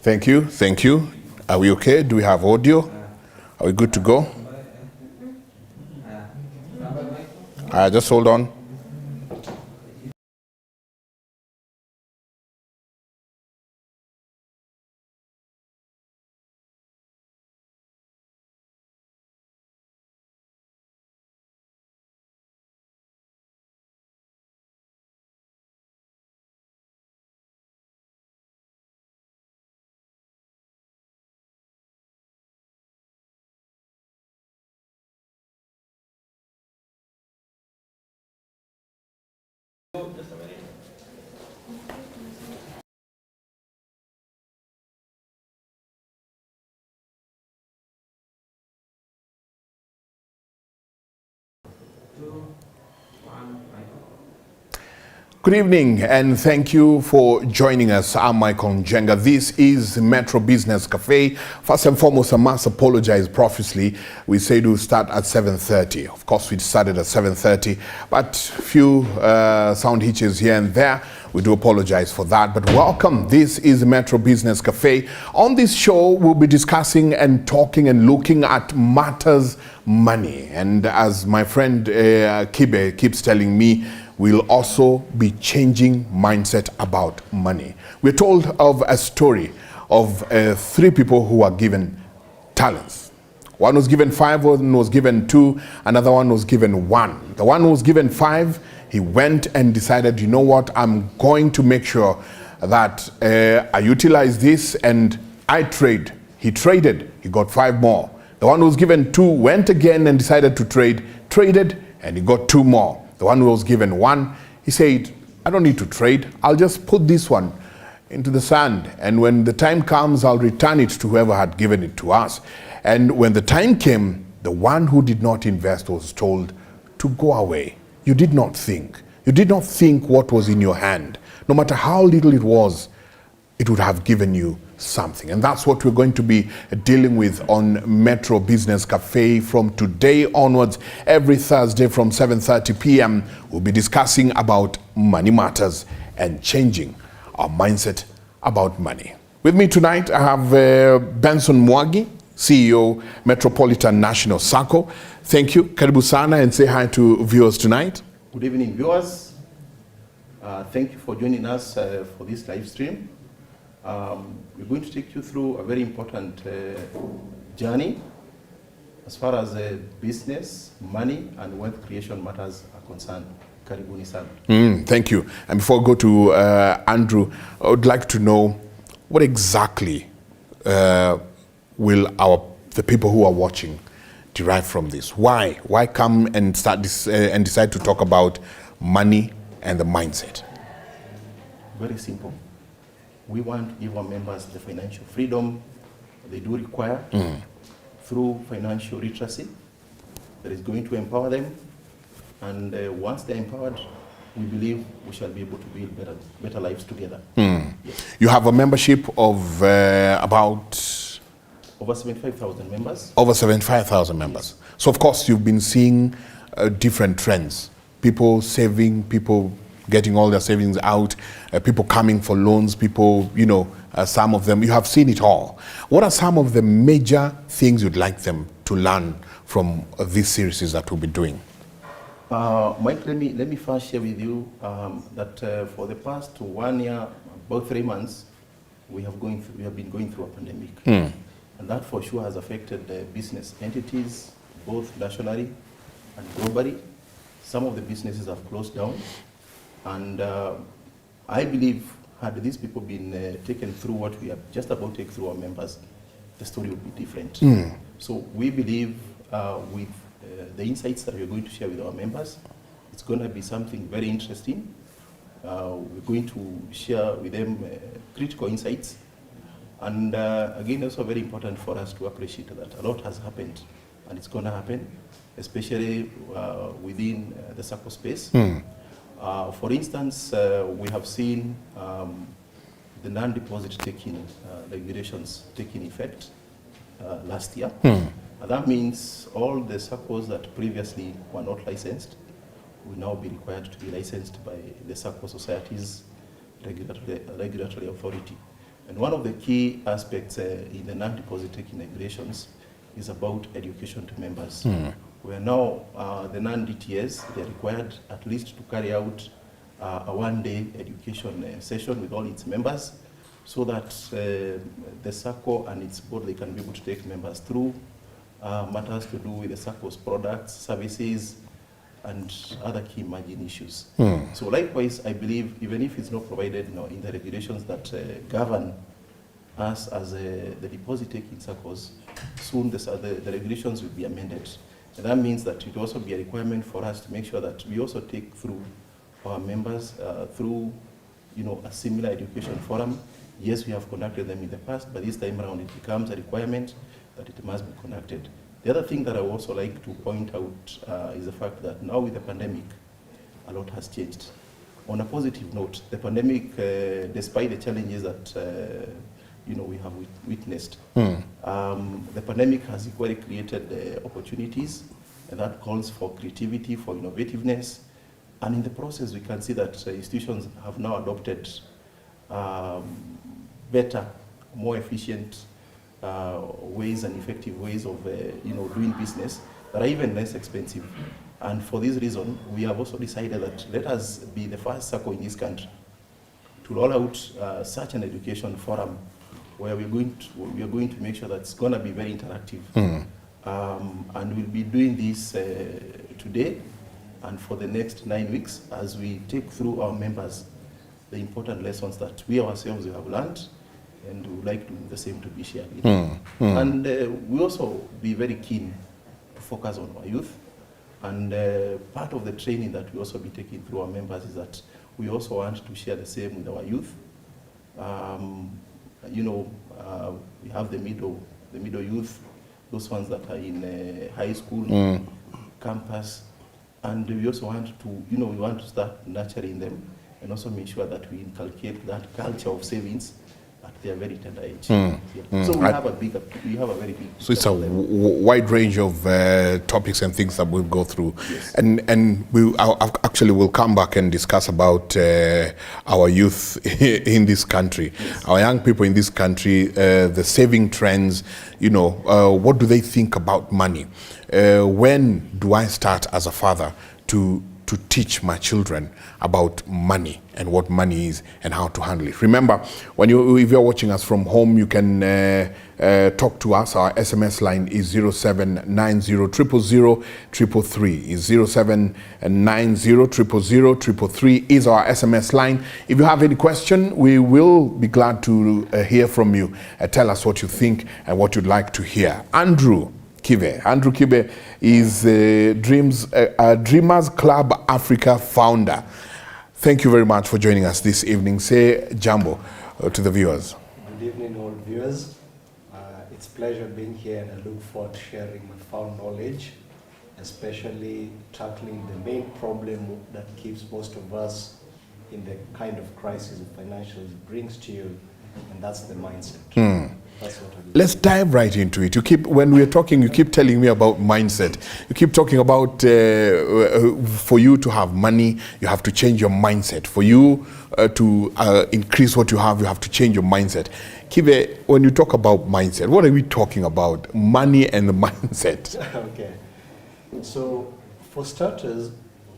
Thank you, thank you. Are we okay? Do we have audio? Are we good to go? Just hold on. Good evening and thank you for joining us. I'm Michael Njenga. This is Metro Business Cafe. First and foremost, I must apologize profusely. We said we'll start at 7:30. Of course, we started at 7:30, but few sound hitches here and there. We do apologize for that, but welcome. This is Metro Business Cafe. On this show, we'll be discussing and talking and looking at matters money. And as my friend Kibe keeps telling me, we'll also be changing mindset about money. We're told of a story of three people who were given talents. One was given 5, one was given 2, another one was given 1. The one who was given 5, he went and decided, you know what, I'm going to make sure that I utilize this and I trade. He traded, he got 5 more. The one who was given 2 went again and decided to trade, traded, and he got 2 more. The one who was given 1, he said, I don't need to trade. I'll just put this one into the sand. And when the time comes, I'll return it to whoever had given it to us. And when the time came, the one who did not invest was told to go away. You did not think. You did not think what was in your hand. No matter how little it was, it would have given you something. And that's what we're going to be dealing with on Metro Business Cafe from today onwards. Every Thursday from 7:30 p.m. we'll be discussing about money matters and changing our mindset about money. With me tonight I have Benson Mwagi, CEO, Metropolitan National Sacco. Thank you. Karibu sana, and say hi to viewers tonight. Good evening, viewers. Thank you for joining us for this live stream. We're going to take you through a very important journey as far as business, money, and wealth creation matters are concerned. Karibuni sana. Thank you. And before I go to Andrew, I would like to know what exactly will the people who are watching derive from this? Why? Why come and start this and decide to talk about money and the mindset? Very simple. We want to give our members the financial freedom they do require through financial literacy that is going to empower them. And once they're empowered, we believe we shall be able to build better lives together. Yes. You have a membership of about? Over 75,000 members. Over 75,000 members. So of course you've been seeing different trends. People saving, people getting all their savings out, people coming for loans, people, you know, some of them, you have seen it all. What are some of the major things you'd like them to learn from these series that we'll be doing? Mike, let me first share with you that for the past 1 year, about 3 months, we have been going through a pandemic. And that for sure has affected business entities, both nationally and globally. Some of the businesses have closed down. And I believe had these people been taken through what we are just about to take through our members, the story would be different. So we believe with the insights that we're going to share with our members, it's going to be something very interesting. We're going to share with them critical insights. And again, also very important for us to appreciate that a lot has happened and it's going to happen, especially within the Sacco space. For instance, we have seen the non-deposit taking regulations taking effect last year. That means all the Saccos that previously were not licensed will now be required to be licensed by the Sacco Societies Regulatory Authority. And one of the key aspects in the non-deposit taking regulations is about education to members. Where now the non-DTS, they're required at least to carry out a one-day education session with all its members, so that the Sacco and its board, they can be able to take members through matters to do with the Sacco's products, services, and other key margin issues. So likewise, I believe, even if it's not provided in the regulations that govern us as the deposit-taking Saccos, soon the regulations will be amended. And that means that it will also be a requirement for us to make sure that we also take through our members through a similar education forum. Yes, we have conducted them in the past, but this time around it becomes a requirement that it must be conducted. The other thing that I would also like to point out is the fact that now with the pandemic, a lot has changed. On a positive note, the pandemic, despite the challenges that we have witnessed, the pandemic has equally created opportunities, and that calls for creativity, for innovativeness. And in the process, we can see that institutions have now adopted better, more efficient ways and effective ways of doing business that are even less expensive. And for this reason, we have also decided that let us be the first Sacco in this country to roll out such an education forum where we are going to make sure that it's going to be very interactive. And we'll be doing this today and for the next 9 weeks as we take through our members the important lessons that we ourselves have learned, and we would like to do the same to be shared. And we also be very keen to focus on our youth. And part of the training that we also be taking through our members is that we also want to share the same with our youth. We have the middle youth, those ones that are in high school, campus, and we also want to, we want to start nurturing them and also make sure that we inculcate that culture of savings at their very tender age. So we have a very big. So it's a wide range of topics and things that we'll go through, yes. And we actually will come back and discuss about our youth in this country, yes. Our young people in this country, the saving trends. What do they think about money? When do I start as a father to teach my children about money and what money is and how to handle it? Remember, if you're watching us from home, you can talk to us. Our SMS line is 0790000333. Is 0790000333 is our SMS line. If you have any question, we will be glad to hear from you. Tell us what you think and what you'd like to hear. Andrew Kibe is Dreamers Club Africa founder. Thank you very much for joining us this evening. Say jambo to the viewers. Good evening, all viewers. It's a pleasure being here, and I look forward to sharing my found knowledge, especially tackling the main problem that keeps most of us in the kind of crisis of financials brings to you, and that's the mindset. Let's dive right into it. When we're talking, you keep telling me about mindset. You keep talking about for you to have money, you have to change your mindset. For you to increase what you have to change your mindset. Kibe, when you talk about mindset, what are we talking about? Money and the mindset. Okay. So, for starters,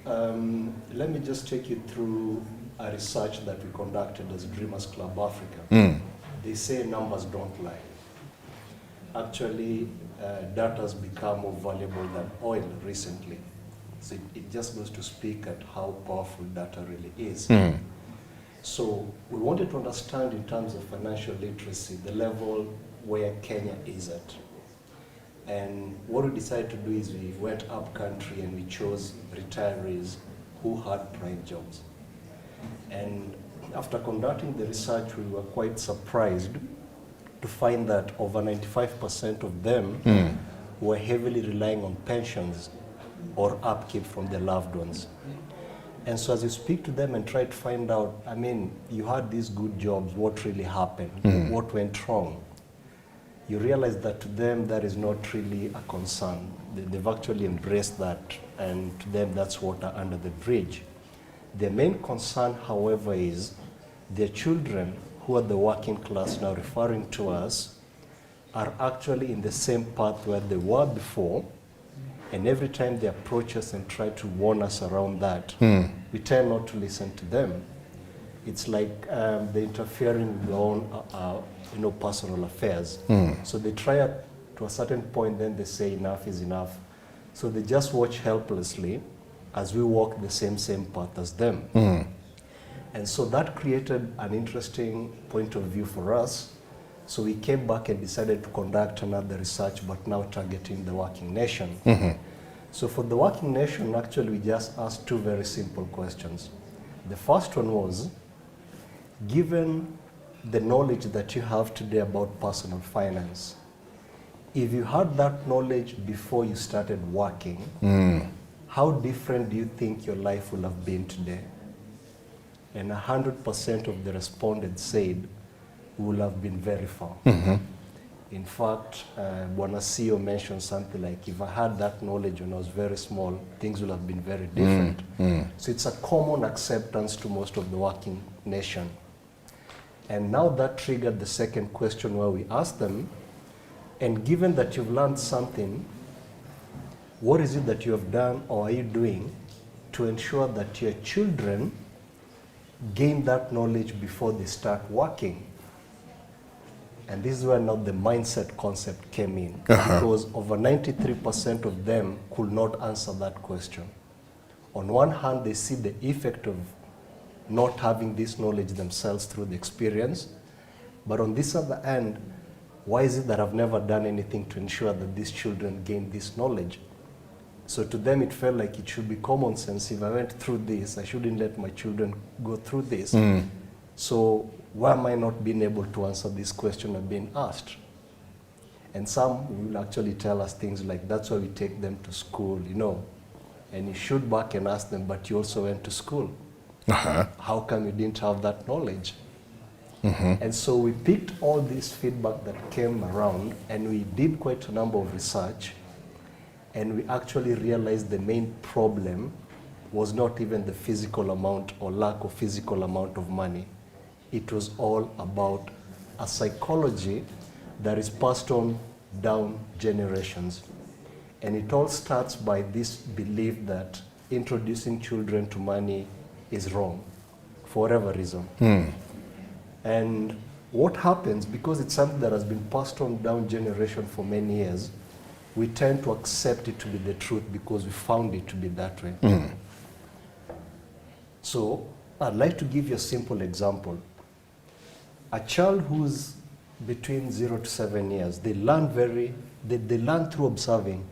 let me just take you through a research that we conducted as Dreamers Club Africa. They say numbers don't lie. Actually, data has become more valuable than oil recently. So it just goes to speak at how powerful data really is. So we wanted to understand in terms of financial literacy, the level where Kenya is at. And what we decided to do is we went up country and we chose retirees who had prime jobs. And after conducting the research, we were quite surprised to find that over 95% of them were heavily relying on pensions or upkeep from their loved ones. And so as you speak to them and try to find out, you had these good jobs, what really happened? What went wrong? You realize that to them, that is not really a concern. They've actually embraced that, and to them, that's water under the bridge. Their main concern, however, is their children who who are the working class now referring to us are actually in the same path where they were before, and every time they approach us and try to warn us around that, we tend not to listen to them. It's like they're interfering with their own personal affairs. So they try to a certain point, then they say enough is enough. So they just watch helplessly as we walk the same path as them. And so that created an interesting point of view for us. So we came back and decided to conduct another research, but now targeting the working nation. So for the working nation, actually, we just asked two very simple questions. The first one was, given the knowledge that you have today about personal finance, if you had that knowledge before you started working, how different do you think your life will have been today? And 100% of the respondents said we will have been very far. In fact, Bwana CEO mentioned something like, if I had that knowledge when I was very small, things would have been very different. So it's a common acceptance to most of the working nation. And now that triggered the second question where we asked them, and given that you've learned something, what is it that you have done or are you doing to ensure that your children gain that knowledge before they start working? And this is where now the mindset concept came in, because over 93% of them could not answer that question. On one hand, they see the effect of not having this knowledge themselves through the experience, but on this other end, why is it that I've never done anything to ensure that these children gain this knowledge? So to them, it felt like it should be common sense. If I went through this, I shouldn't let my children go through this. So why am I not being able to answer this question I've been asked? And some will actually tell us things like, that's why we take them to school, and you should back and ask them, but you also went to school. How come you didn't have that knowledge? And so we picked all this feedback that came around, and we did quite a number of research, and we actually realized the main problem was not even the physical amount or lack of physical amount of money. It was all about a psychology that is passed on down generations. And it all starts by this belief that introducing children to money is wrong, for whatever reason. And what happens, because it's something that has been passed on down generation for many years, we tend to accept it to be the truth because we found it to be that way. So I'd like to give you a simple example. A child who's between 0 to 7 years, they learn through observing.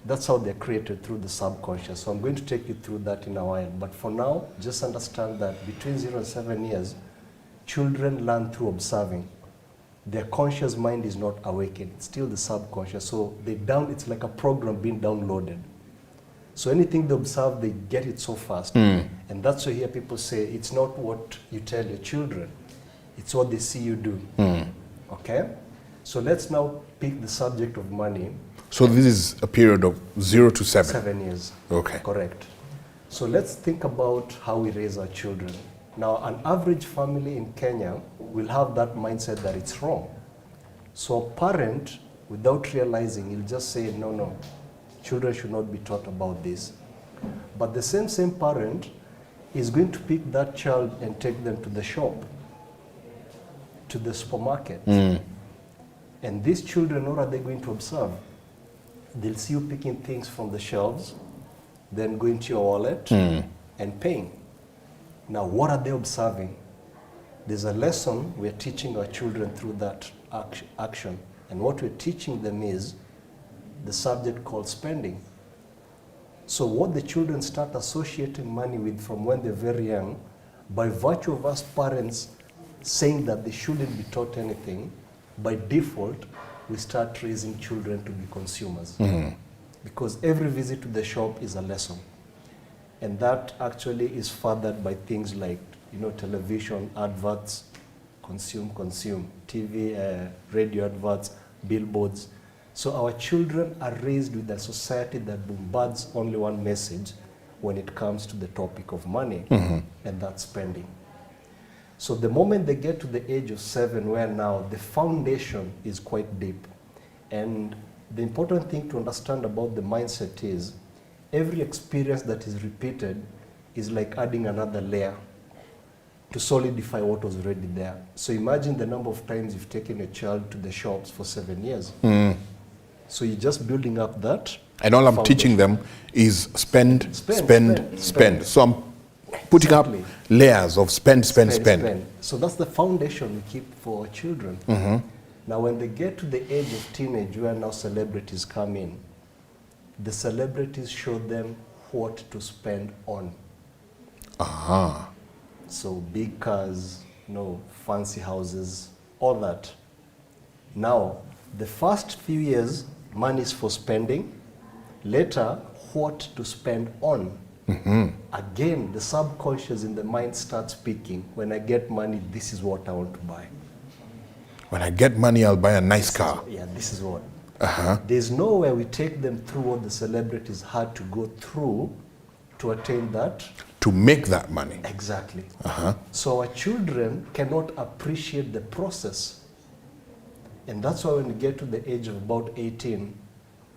That's how they're created, through the subconscious. So I'm going to take you through that in a while. But for now, just understand that between 0 and 7 years, children learn through observing. Their conscious mind is not awakened. It's still the subconscious. So it's like a program being downloaded. So anything they observe, they get it so fast. And that's why you hear people say, it's not what you tell your children. It's what they see you do. Okay? So let's now pick the subject of money. So this is a period of 0 to 7? 7 years. Okay. Correct. So let's think about how we raise our children. Now, an average family in Kenya will have that mindset that it's wrong. So a parent, without realizing, he'll just say, no, children should not be taught about this. But the same parent is going to pick that child and take them to the shop, to the supermarket. And these children, what are they going to observe? They'll see you picking things from the shelves, then going to your wallet and paying. Now, what are they observing? There's a lesson we're teaching our children through that action. And what we're teaching them is the subject called spending. So what the children start associating money with from when they're very young, by virtue of us parents saying that they shouldn't be taught anything, by default, we start raising children to be consumers. Because every visit to the shop is a lesson. And that actually is furthered by things like, television, adverts, consume, TV, radio adverts, billboards. So our children are raised with a society that bombards only one message when it comes to the topic of money, and that's spending. So the moment they get to the age of 7, where now the foundation is quite deep. And the important thing to understand about the mindset is every experience that is repeated is like adding another layer to solidify what was already there. So imagine the number of times you've taken a child to the shops for 7 years. So you're just building up that. And all I'm foundation. teaching them is spend. Spend. So I'm putting Exactly. up layers of spend. So that's the foundation we keep for our children. Now when they get to the age of teenage, where now celebrities come in, the celebrities show them what to spend on. So big cars, fancy houses, all that. Now, the first few years, money is for spending. Later, what to spend on. Again, the subconscious in the mind starts speaking. When I get money, this is what I want to buy. When I get money, I'll buy a nice car. This is what. There's nowhere we take them through what the celebrities had to go through to attain that. To make that money. Exactly. So our children cannot appreciate the process. And that's why when we get to the age of about 18,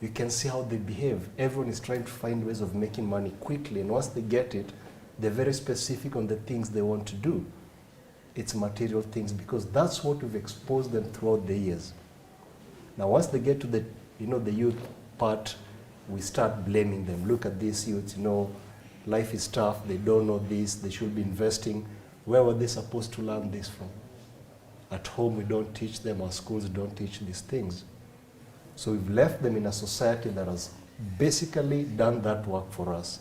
you can see how they behave. Everyone is trying to find ways of making money quickly. And once they get it, they're very specific on the things they want to do. It's material things, because that's what we've exposed them throughout the years. Now, once they get to the, the youth part, we start blaming them. Look at these youths, life is tough, they don't know this, they should be investing. Where were they supposed to learn this from? At home, we don't teach them, our schools don't teach these things. So we've left them in a society that has basically done that work for us.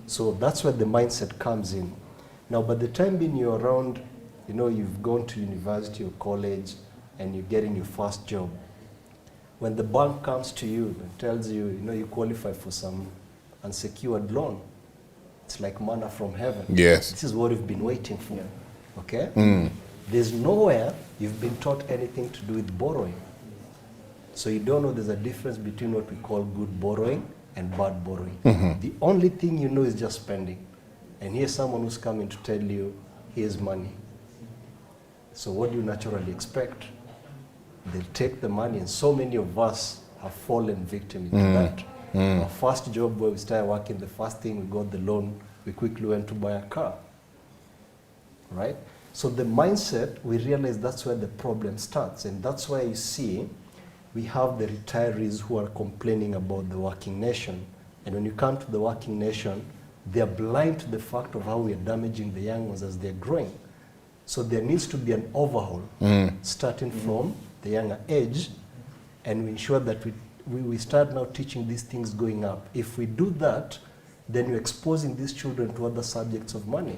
So that's where the mindset comes in. Now, by the time being you're around, you've gone to university or college and you're getting your first job, when the bank comes to you and tells you, you qualify for some unsecured loan, it's like manna from heaven. Yes. This is what we've been waiting for. Okay? There's nowhere you've been taught anything to do with borrowing. So you don't know there's a difference between what we call good borrowing and bad borrowing. The only thing you know is just spending. And here's someone who's coming to tell you, here's money. So what do you naturally expect? They'll take the money, and so many of us have fallen victim into that. Our first job where we started working, the first thing we got the loan, we quickly went to buy a car. Right? So the mindset, we realize that's where the problem starts. And that's why you see we have the retirees who are complaining about the working nation. And when you come to the working nation, they're blind to the fact of how we are damaging the young ones as they're growing. So there needs to be an overhaul, starting from the younger age, and we ensure that we start now teaching these things going up. If we do that, then you're exposing these children to other subjects of money.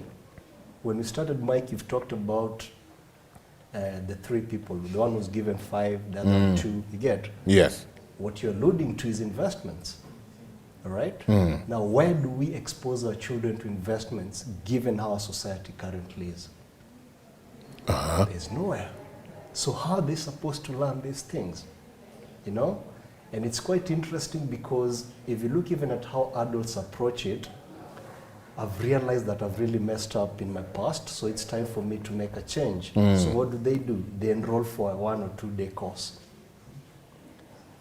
When we started, Mike, you've talked about the 3 people. The one who's given 5, the other 2, you get? Yes. What you're alluding to is investments. All right? Now, where do we expose our children to investments given how our society currently is? There's nowhere. So how are they supposed to learn these things? And it's quite interesting, because if you look even at how adults approach it, I've realized that I've really messed up in my past, so it's time for me to make a change. So what do? They enroll for a 1 or 2 day course.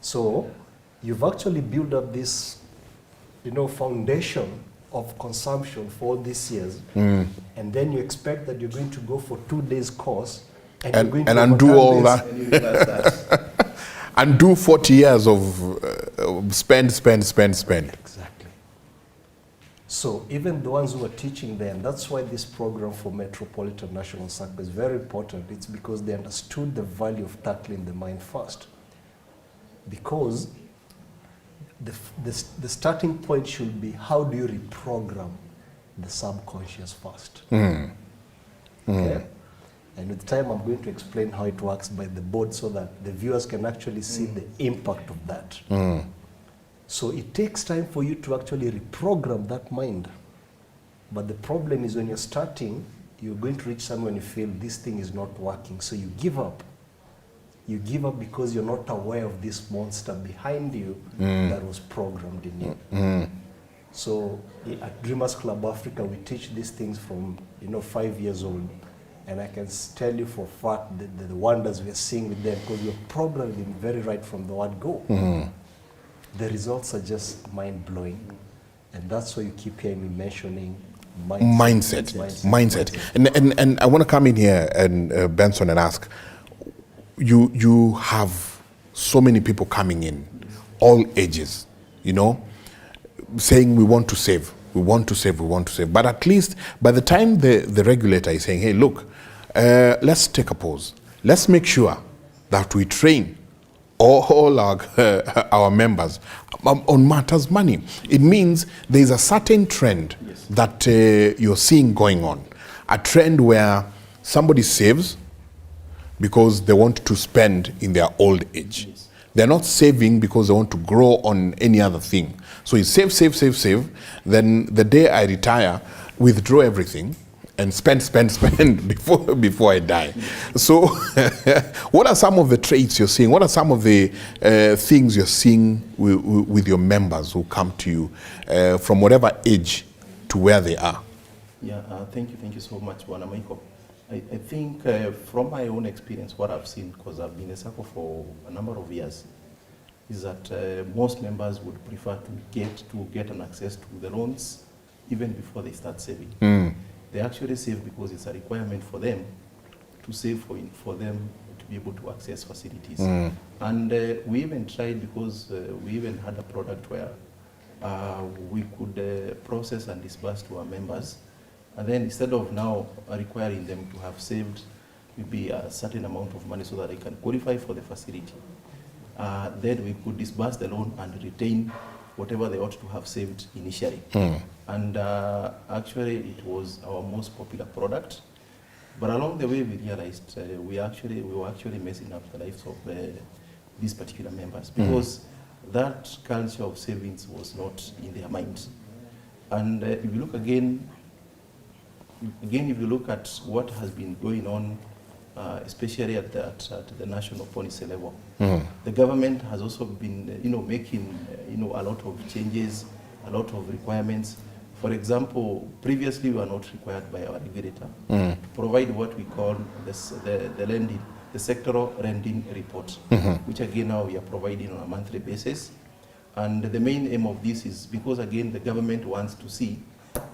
So you've actually built up this foundation of consumption for all these years, and then you expect that you're going to go for 2 days course and you're going to undo all that. And you realize that. And do 40 years of spend. Exactly. So even the ones who are teaching them, that's why this program for Metropolitan National Sacco is very important. It's because they understood the value of tackling the mind first. Because the starting point should be, how do you reprogram the subconscious first? Okay? And with time, I'm going to explain how it works by the board so that the viewers can actually see the impact of that. So it takes time for you to actually reprogram that mind. But the problem is when you're starting, you're going to reach somewhere and you feel this thing is not working. So you give up. You give up because you're not aware of this monster behind you that was programmed in you. So at Dreamers Club Africa, we teach these things from 5 years old. And I can tell you for a fact the wonders we are seeing with them, because you've probably been very right from the word go. The results are just mind-blowing. And that's why you keep hearing me mentioning mindset. And I want to come in here and Benson and ask, you have so many people coming in, all ages, you know, saying we want to save. But at least by the time the regulator is saying, hey, look, let's take a pause. Let's make sure that we train all our members on matters money. It means there's a certain trend that you're seeing going on. A trend where somebody saves because they want to spend in their old age. They're not saving because they want to grow on any other thing. So you save. Then the day I retire, withdraw everything and spend before I die. So what are some of the traits you're seeing? What are some of the things you're seeing with your members who come to you from whatever age to where they are? Yeah, thank you so much, Bwana Michael. I think from my own experience, what I've seen, because I've been a Sacco for a number of years, is that most members would prefer to get an access to the loans even before they start saving. They actually save because it's a requirement for them to save for them to be able to access facilities. And we even tried, because we even had a product where we could process and disburse to our members. And then instead of now requiring them to have saved maybe a certain amount of money so that they can qualify for the facility, then we could disburse the loan and retain whatever they ought to have saved initially. And actually it was our most popular product. But along the way we realized we were actually messing up the lives of these particular members, because that culture of savings was not in their minds. And if you look again, if you look at what has been going on, especially at the national policy level, the government has also been, making, a lot of changes, a lot of requirements. For example, previously we were not required by our regulator to provide what we call the sectoral lending report, which again now we are providing on a monthly basis. And the main aim of this is because, again, the government wants to see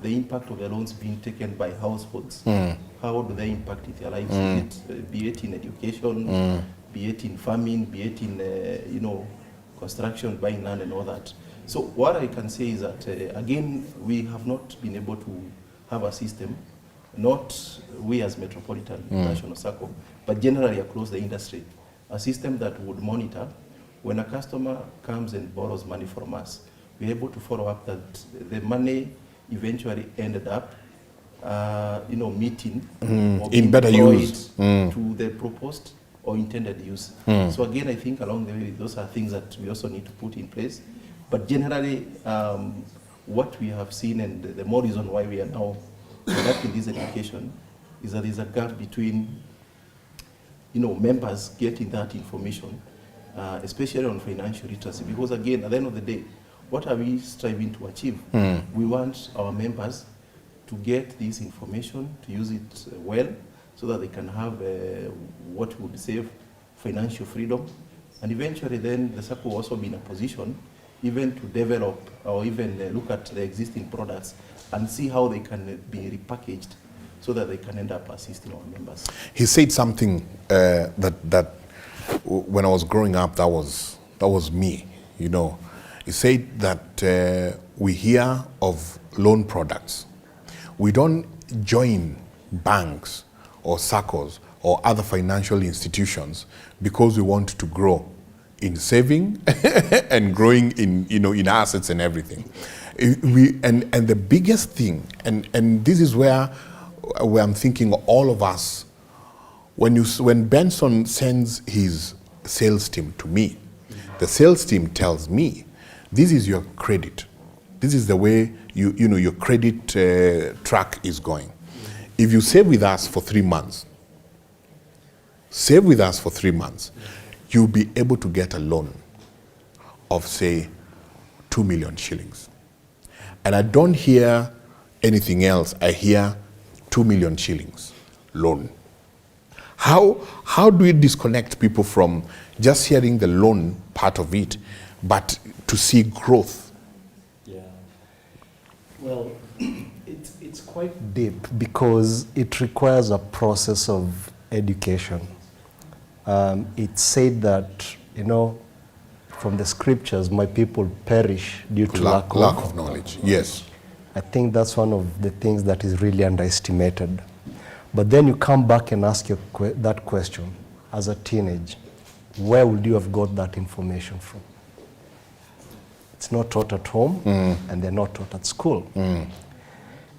the impact of the loans being taken by households. How do they impact their lives? Be it in education, be it in farming, be it in construction, buying land and all that. So what I can say is that again, we have not been able to have a system, not we as Metropolitan National Sacco, but generally across the industry, a system that would monitor when a customer comes and borrows money from us. We're able to follow up that the money eventually ended up, meeting or in better use to the proposed or intended use. So again, I think along the way, those are things that we also need to put in place. But generally, what we have seen, and the more reason why we are now conducting this education, is that there's a gap between, members getting that information, especially on financial literacy. Because again, at the end of the day, what are we striving to achieve? We want our members to get this information, to use it well, so that they can have what would save financial freedom. And eventually then the Sacco will also be in a position even to develop or even look at the existing products and see how they can be repackaged so that they can end up assisting our members. He said something that when I was growing up, that was me, He said that we hear of loan products. We don't join banks or SACCOs or other financial institutions because we want to grow in saving and growing in assets and everything. And the biggest thing, and this is where I'm thinking all of us, when Benson sends his sales team to me, the sales team tells me, this is your credit. This is the way your credit track is going. If you save with us for 3 months, you'll be able to get a loan of, say, 2 million shillings. And I don't hear anything else. I hear 2 million shillings loan. How do we disconnect people from just hearing the loan part of it, but to see growth? Yeah. Well, it's quite deep because it requires a process of education. It's said that, from the scriptures, my people perish due to lack of knowledge. Yes. I think that's one of the things that is really underestimated. But then you come back and ask that question as a teenager. Where would you have got that information from? It's not taught at home, and they're not taught at school.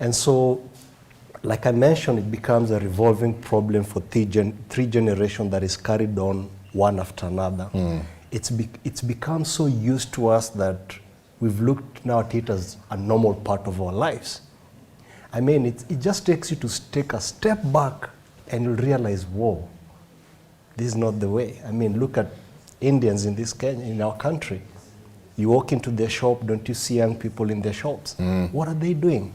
And so, like I mentioned, it becomes a revolving problem for three generations that is carried on one after another. It's become so used to us that we've looked now at it as a normal part of our lives. I mean, it just takes you to take a step back and you'll realize, whoa, this is not the way. I mean, look at Indians in our country. You walk into their shop, don't you see young people in their shops? What are they doing?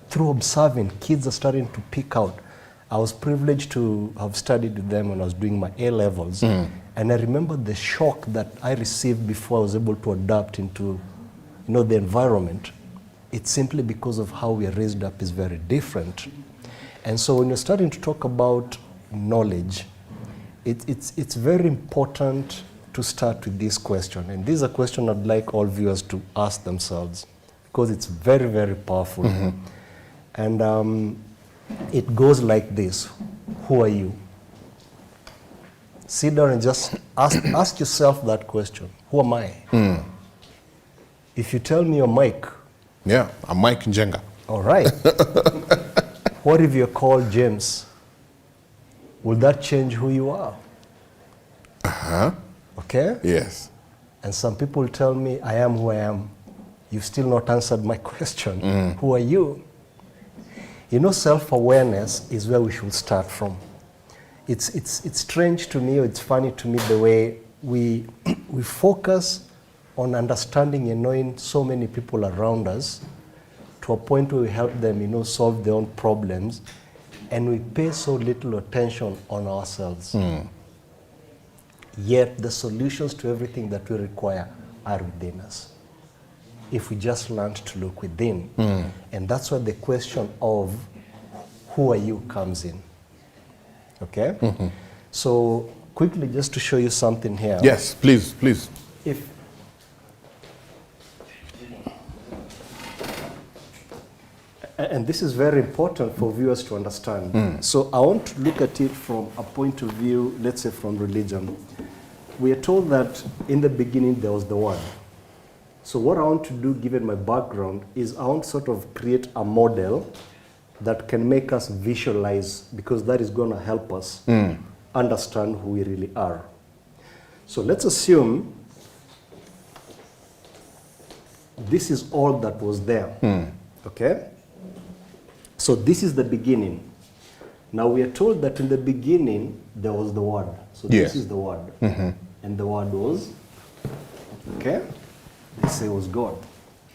Through observing, kids are starting to pick out. I was privileged to have studied with them when I was doing my A-levels. And I remember the shock that I received before I was able to adapt into the environment. It's simply because of how we are raised up is very different. And so when you're starting to talk about knowledge, it's very important to start with this question. And this is a question I'd like all viewers to ask themselves because it's very, very powerful. And it goes like this. Who are you? Sit down and just ask yourself that question. Who am I? If you tell me you're Mike. Yeah, I'm Mike Njenga. All right. What if you're called James? Will that change who you are? Okay? Yes. And some people tell me, I am who I am. You've still not answered my question. Who are you? Self-awareness is where we should start from. It's strange to me, or it's funny to me the way we focus on understanding and knowing so many people around us to a point where we help them, solve their own problems, and we pay so little attention on ourselves. Yet the solutions to everything that we require are within us, if we just learned to look within. And that's where the question of who are you comes in. Okay? So quickly, just to show you something here. Yes, please. And this is very important for viewers to understand. So I want to look at it from a point of view, let's say from religion. We are told that in the beginning there was the Word. So what I want to do, given my background, is I want to sort of create a model that can make us visualize, because that is going to help us understand who we really are. So let's assume this is all that was there. Okay? So this is the beginning. Now we are told that in the beginning there was the Word. So this is the Word. And the Word was, okay? They say it was God,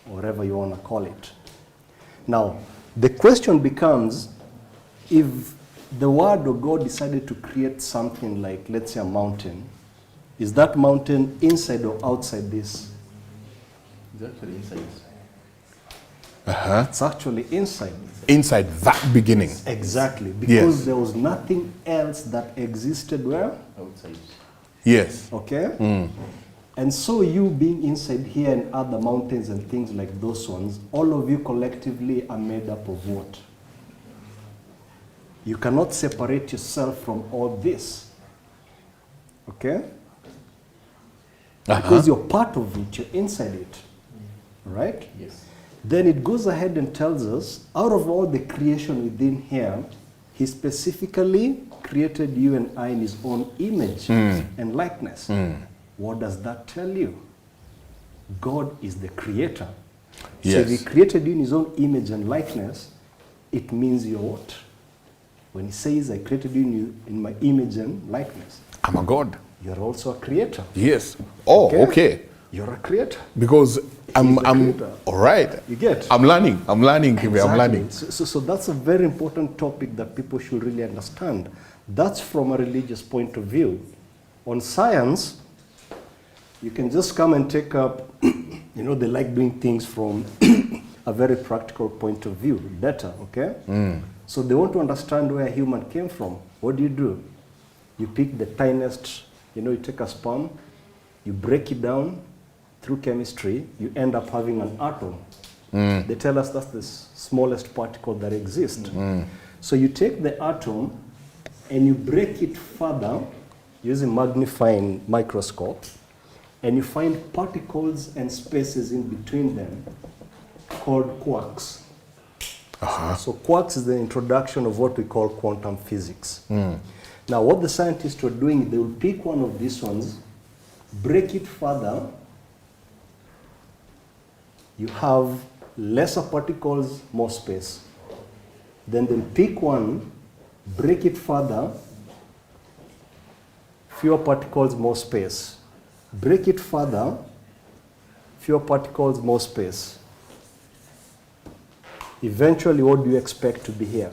whatever you want to call it. Now, the question becomes, if the Word of God decided to create something like, let's say, a mountain, is that mountain inside or outside this? It's actually inside. It's actually inside. Inside that beginning. Exactly, because there was nothing else that existed where? Outside. Yes. Okay? And so you being inside here and other mountains and things like those ones, all of you collectively are made up of what? You cannot separate yourself from all this. Okay? Because you're part of it, you're inside it. Right? Yes. Then it goes ahead and tells us, out of all the creation within here, He specifically created you and I in His own image and likeness. What does that tell you? God is the creator. Yes. So if He created you in His own image and likeness, it means you're what? When He says, I created you in my image and likeness, I'm a God. you're also a creator. Yes. Oh, okay. You're a creator. Because I'm creator. all right. You get? I'm learning. Kiwi, I'm Exactly. learning. So that's a very important topic that people should really understand. That's from a religious point of view. On science, you can just come and take up, they like doing things from a very practical point of view, data, okay? So they want to understand where a human came from. What do? You pick the tiniest, you take a sperm, you break it down through chemistry, you end up having an atom. They tell us that's the smallest particle that exists. So you take the atom and you break it further using magnifying microscope, and you find particles and spaces in between them called quarks. So quarks is the introduction of what we call quantum physics. Now what the scientists were doing, they will pick one of these ones, break it further, you have lesser particles, more space. Then they'll pick one, break it further, fewer particles, more space. Break it further, fewer particles, more space. Eventually, what do you expect to be here?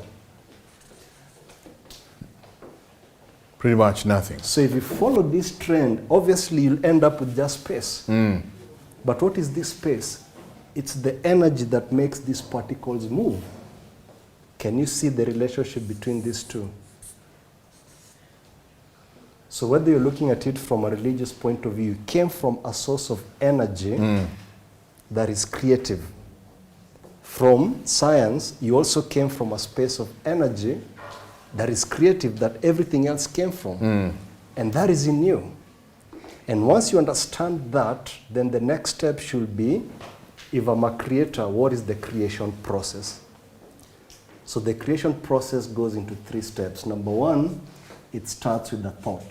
Pretty much nothing. So if you follow this trend, obviously you'll end up with just space. But what is this space? It's the energy that makes these particles move. Can you see the relationship between these two? So whether you're looking at it from a religious point of view, you came from a source of energy that is creative. From science, you also came from a space of energy that is creative, that everything else came from. And that is in you. And once you understand that, then the next step should be, if I'm a creator, what is the creation process? So the creation process goes into 3 steps. Number 1, it starts with a thought.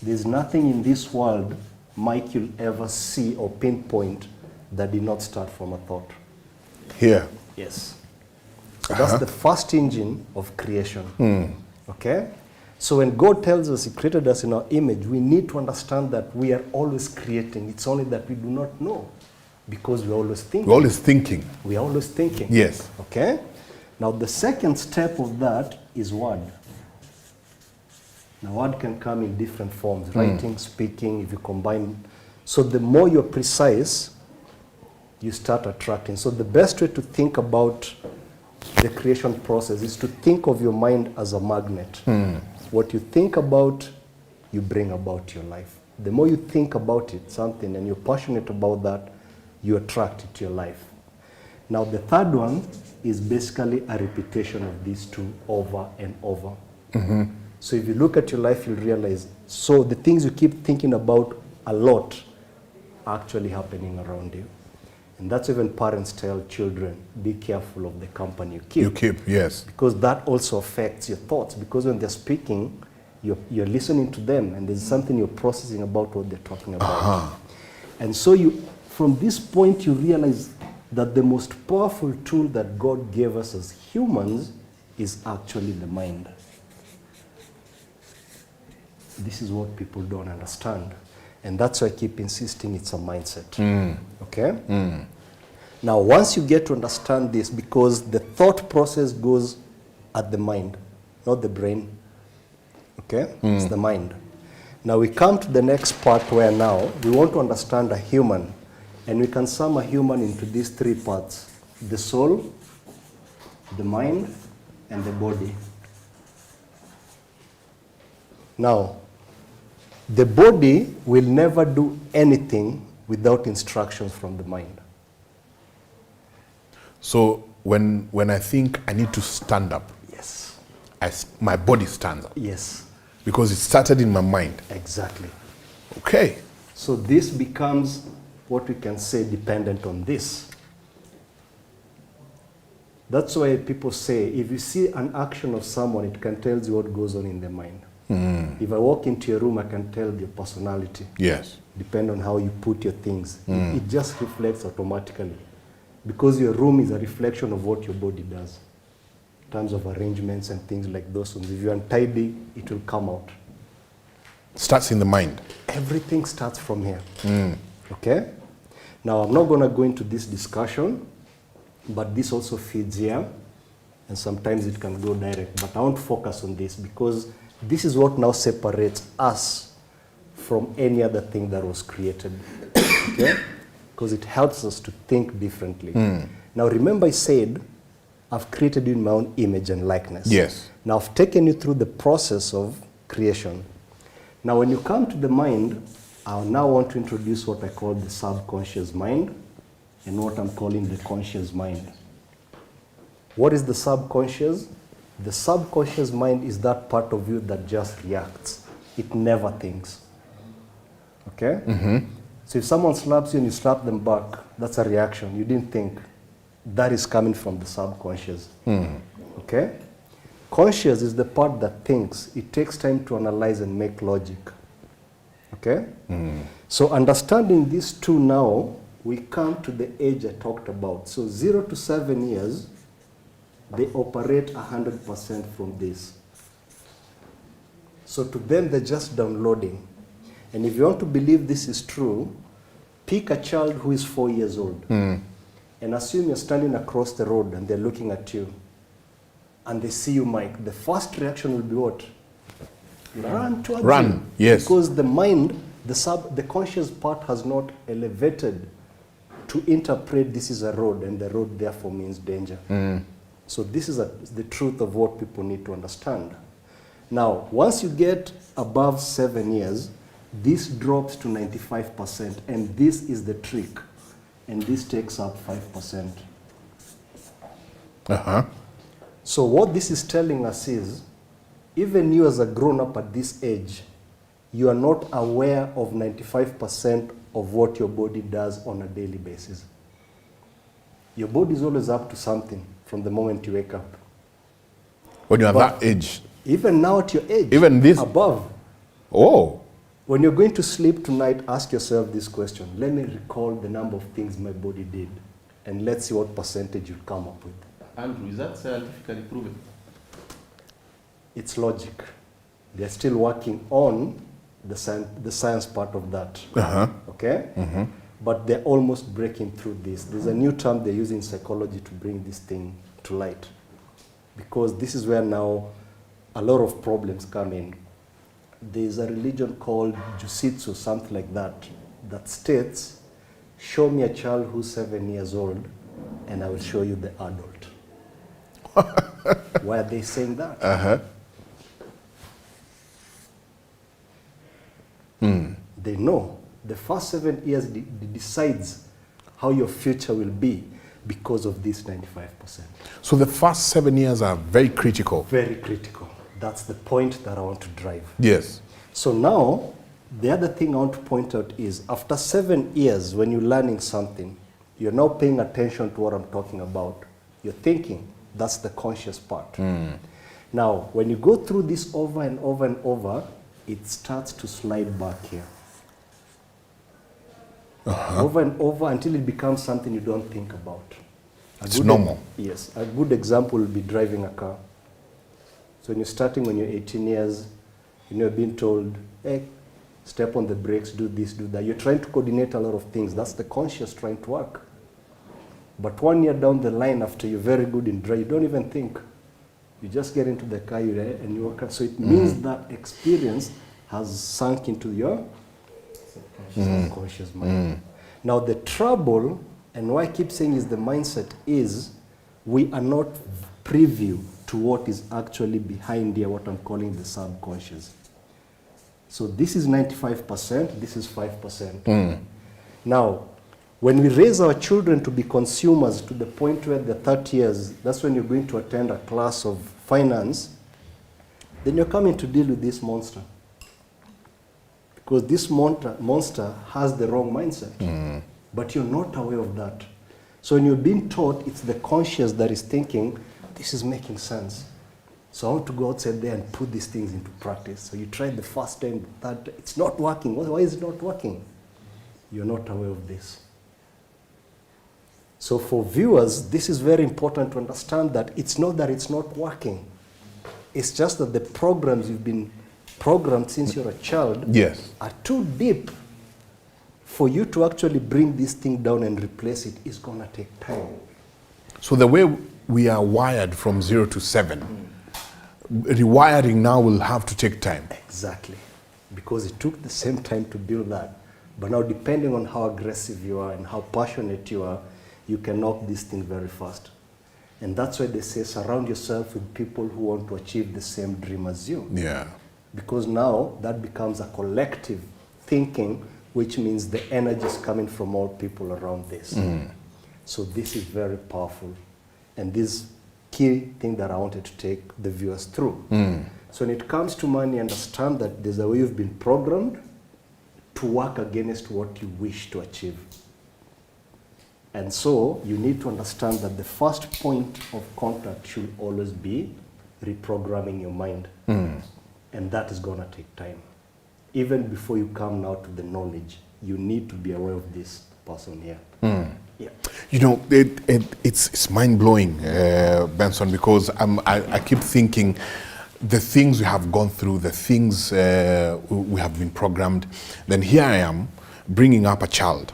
There's nothing in this world, Mike, you'll ever see or pinpoint that did not start from a thought. Here. Yes. So that's the first engine of creation. Okay? So when God tells us He created us in our image, we need to understand that we are always creating. It's only that we do not know, because we're always thinking. We're always thinking. We're always thinking. Yes. Okay? Now the second step of that is word. Now word can come in different forms, writing, speaking, if you combine. So the more you're precise, you start attracting. So the best way to think about the creation process is to think of your mind as a magnet. What you think about, you bring about your life. The more you think about it, something, and you're passionate about that, you attract it to your life. Now the third one is basically a repetition of these two over and over. So if you look at your life, you'll realize, so the things you keep thinking about a lot are actually happening around you. And that's even parents tell children, be careful of the company you keep. You keep, yes. Because that also affects your thoughts. Because when they're speaking, you're listening to them, and there's something you're processing about what they're talking about. And so from this point, you realize that the most powerful tool that God gave us as humans is actually the mind. This is what people don't understand. And that's why I keep insisting it's a mindset. Okay? Now, once you get to understand this, because the thought process goes at the mind, not the brain. Okay? It's the mind. Now, we come to the next part where now we want to understand a human. And we can sum a human into these 3 parts: the soul, the mind, and the body. Now, the body will never do anything without instructions from the mind. So when I think I need to stand up, Yes. my body stands up. Yes. Because it started in my mind. Exactly. Okay. So this becomes what we can say dependent on this. That's why people say, if you see an action of someone, it can tell you what goes on in their mind. If I walk into your room, I can tell your personality. Yes. Depend on how you put your things. It just reflects automatically. Because your room is a reflection of what your body does. In terms of arrangements and things like those ones. If you're untidy, it will come out. Starts in the mind. Everything starts from here. Okay? Now, I'm not going to go into this discussion, but this also feeds here. and sometimes it can go direct. But I want to focus on this because this is what now separates us from any other thing that was created. Okay? Because it helps us to think differently. Now remember I said, I've created you in my own image and likeness. Yes. Now I've taken you through the process of creation. Now when you come to the mind, I now want to introduce what I call the subconscious mind and what I'm calling the conscious mind. What is the subconscious? The subconscious mind is that part of you that just reacts. It never thinks. Okay? So if someone slaps you and you slap them back, that's a reaction. You didn't think. That is coming from the subconscious. Okay? Conscious is the part that thinks. It takes time to analyze and make logic. Okay? So understanding these two now, we come to the age I talked about. So 0 to 7 years, they operate 100% from this. So to them, they're just downloading. And if you want to believe this is true, pick a child who is 4 years old and assume you're standing across the road and they're looking at you and they see you, Mike. The first reaction will be what? Run towards you. Yes. Because the mind, the conscious part has not elevated to interpret this is a road and the road therefore means danger. So this is the truth of what people need to understand. Now, once you get above 7 years, this drops to 95%, and this is the trick. And this takes up 5%. So what this is telling us is, even you as a grown-up at this age, you are not aware of 95% of what your body does on a daily basis. Your body is always up to something from the moment you wake up. When you're at that age. Even now at your age. Even this. Above. Oh. When you're going to sleep tonight, ask yourself this question. Let me recall the number of things my body did, and let's see what percentage you'll come up with. Andrew, is that scientifically proven? It's logic. They're still working on the science part of that. Okay? But they're almost breaking through this. There's a new term they use in psychology to bring this thing to light. Because this is where now a lot of problems come in. There's a religion called Jusitsu, something like that, that states, show me a child who's 7 years old and I will show you the adult. Why are they saying that? They know the first 7 years decides how your future will be because of this 95%. So the first 7 years are very critical. Very critical. That's the point that I want to drive. Yes. So now, the other thing I want to point out is, after 7 years, when you're learning something, you're now paying attention to what I'm talking about. You're thinking. That's the conscious part. Now, when you go through this over and over and over, it starts to slide back here. Over and over until it becomes something you don't think about. It's normal. Yes. A good example will be driving a car. So when you're starting when you're 18 years, you're being told, hey, step on the brakes, do this, do that. You're trying to coordinate a lot of things. That's the conscious trying to work. But 1 year down the line, after you're very good in driving, you don't even think. You just get into the car and you walk. So it means that experience has sunk into your subconscious mind. Now the trouble, and why I keep saying is the mindset, is we are not privy to what is actually behind here, what I'm calling the subconscious. So this is 95%, this is 5%. Now, when we raise our children to be consumers to the point where they're 30 years, that's when you're going to attend a class of finance, then you're coming to deal with this monster. Because this monster has the wrong mindset. But you're not aware of that. So when you're being taught, it's the conscious that is thinking, this is making sense. So I want to go outside there and put these things into practice. So you try the first time, that it's not working. Why is it not working? You're not aware of this. So for viewers, this is very important to understand that it's not that it's not working. It's just that the programs you've been programmed since you're a child are too deep. For you to actually bring this thing down and replace it is going to take time. So the way we are wired from 0 to 7. Rewiring now will have to take time. Exactly. Because it took the same time to build that. But now, depending on how aggressive you are and how passionate you are, you can knock this thing very fast. And that's why they say surround yourself with people who want to achieve the same dream as you. Yeah. Because now that becomes a collective thinking, which means the energy is coming from all people around this. So this is very powerful. And this key thing that I wanted to take the viewers through. So when it comes to money, understand that there's a way you've been programmed to work against what you wish to achieve. And so you need to understand that the first point of contact should always be reprogramming your mind. And that is going to take time. Even before you come now to the knowledge, you need to be aware of this person here. Yeah. You know, it's mind-blowing, Benson, because I keep thinking the things we have gone through, the things we have been programmed, then here I am bringing up a child,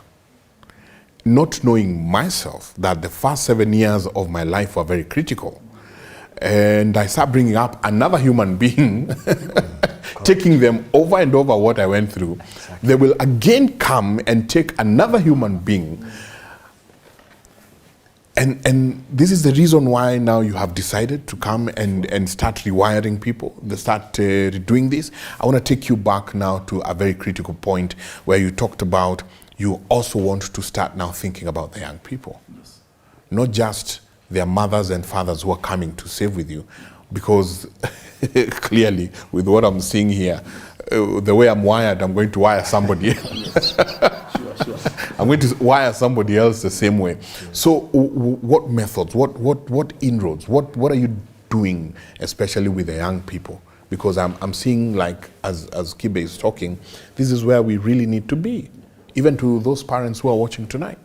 not knowing myself that the first 7 years of my life were very critical. And I start bringing up another human being, taking them over and over what I went through. Exactly. They will again come and take another human being. And this is the reason why now you have decided to come and start rewiring people, start doing this. I want to take you back now to a very critical point where you talked about you also want to start now thinking about the young people. Yes. Not just their mothers and fathers who are coming to save with you, because clearly with what I'm seeing here, the way I'm wired, I'm going to wire somebody else. Sure. I'm going to wire somebody else the same way. So what methods, what inroads, what are you doing, especially with the young people? Because I'm seeing, like, as Kibe is talking, this is where we really need to be, even to those parents who are watching tonight.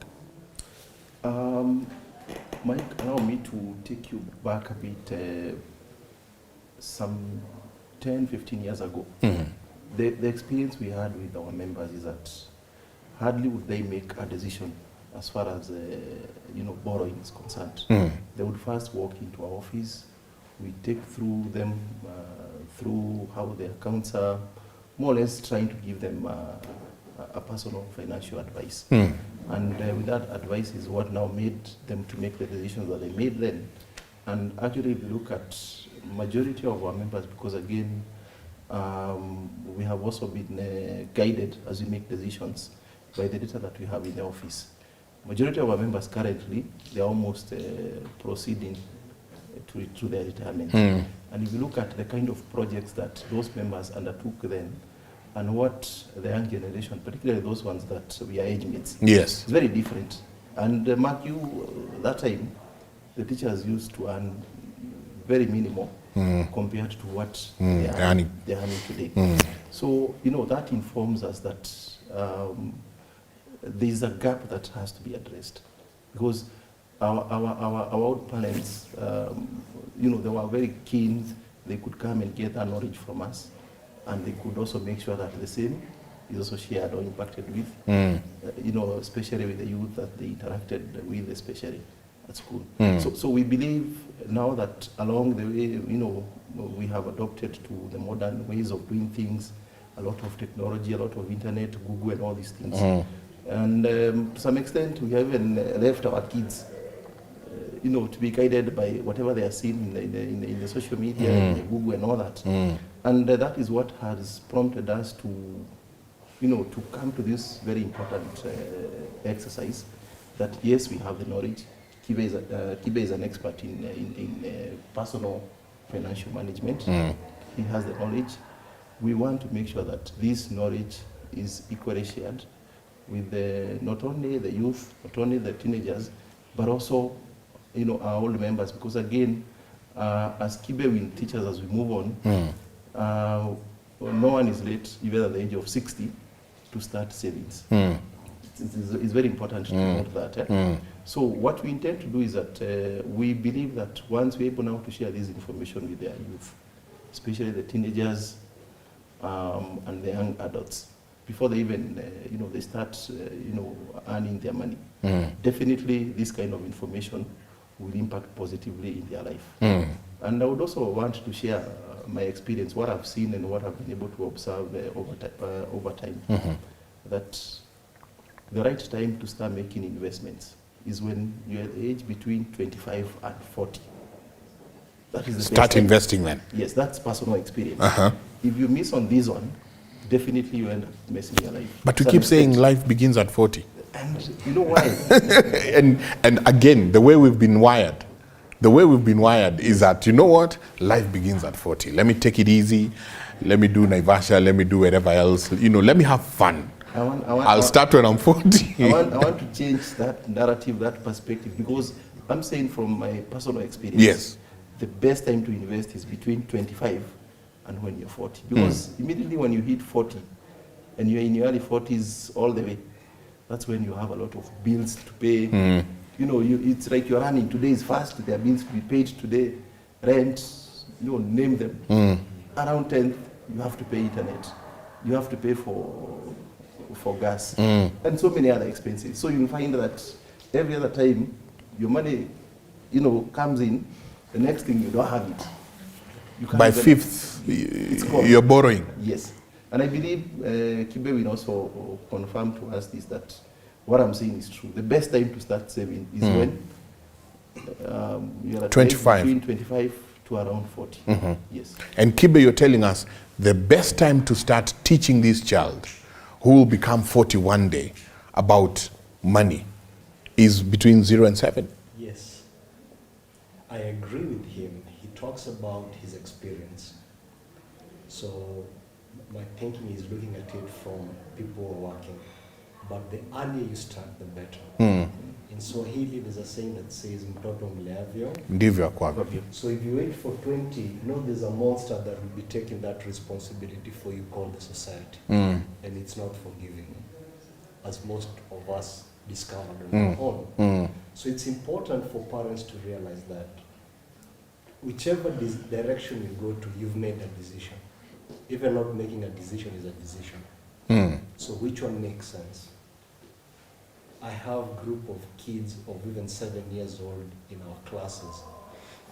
Mike, allow me to take you back a bit, some 10, 15 years ago. The experience we had with our members is that hardly would they make a decision as far as borrowing is concerned. They would first walk into our office. We take through them through how their accounts are, more or less trying to give them a personal financial advice. And with that advice is what now made them to make the decisions that they made then. And actually look at majority of our members, because again, we have also been guided as we make decisions by the data that we have in the office. Majority of our members currently, they're almost proceeding to their retirement. And if you look at the kind of projects that those members undertook then, and what the young generation, particularly those ones that we are age mates, Yes. it's very different. And mark you, that time, the teachers used to earn very minimal compared to what they are earning today. So, that informs us that there is a gap that has to be addressed. Because our old parents, they were very keen. They could come and get that knowledge from us, and they could also make sure that the same is also shared or impacted with, especially with the youth that they interacted with, especially at school. So we believe now that along the way, we have adopted to the modern ways of doing things, a lot of technology, a lot of internet, Google and all these things. And to some extent, we have even left our kids to be guided by whatever they are seeing in the social media, in the Google and all that. And that is what has prompted us to, to come to this very important exercise that yes, we have the knowledge. Kibe is an expert in personal financial management. He has the knowledge. We want to make sure that this knowledge is equally shared with not only the youth, not only the teenagers, but also our old members, because again, as Kibe will teach us as we move on, no one is late, even at the age of 60, to start savings. It's very important to note that. So what we intend to do is that we believe that once we're able now to share this information with their youth, especially the teenagers and the young adults, before they even, they start, earning their money. Definitely this kind of information will impact positively in their life. And I would also want to share my experience, what I've seen and what I've been able to observe over time. That the right time to start making investments is when you're at the age between 25 and 40. That is the Start best investing time. then. Yes, that's personal experience. Uh-huh. If you miss on this one, definitely you end up messing your life. But you To keep some saying extent. life begins at 40. And you know why? And again, the way we've been wired is that, you know what? Life begins at 40. Let me take it easy. Let me do Naivasha. Let me do whatever else. Let me have fun. I'll start when I'm 40. I want to change that narrative, that perspective, because I'm saying from my personal experience, Yes. the best time to invest is between 25 and when you're 40. Because immediately when you hit 40 and you're in your early 40s all the way, that's when you have a lot of bills to pay. It's like you're running. Today is fast. There are bills to be paid today, rent, name them. Around 10th, you have to pay internet. You have to pay for gas and so many other expenses. So you'll find that every other time your money, comes in, the next thing you don't have it. You can't By even- fifth, it's gone. you're borrowing. Yes. And I believe Kibe will also confirm to us this, that what I'm saying is true. The best time to start saving is when you're at 25. between 25 to around 40. Yes. And Kibe, you're telling us the best time to start teaching this child, who will become 40 one day, about money is between 0 and 7. Yes, I agree with him. He talks about his experience. So my thinking is looking at it from people who are working. But the earlier you start, the better. In Swahili, there's a saying that says, mtoto mleavyo. Ndivyo kwako. So if you wait for 20, there's a monster that will be taking that responsibility for you, called the society. And it's not forgiving, as most of us discovered on our own. So it's important for parents to realize that whichever direction you go to, you've made a decision. Even not making a decision is a decision. So which one makes sense? I have a group of kids of even 7 years old in our classes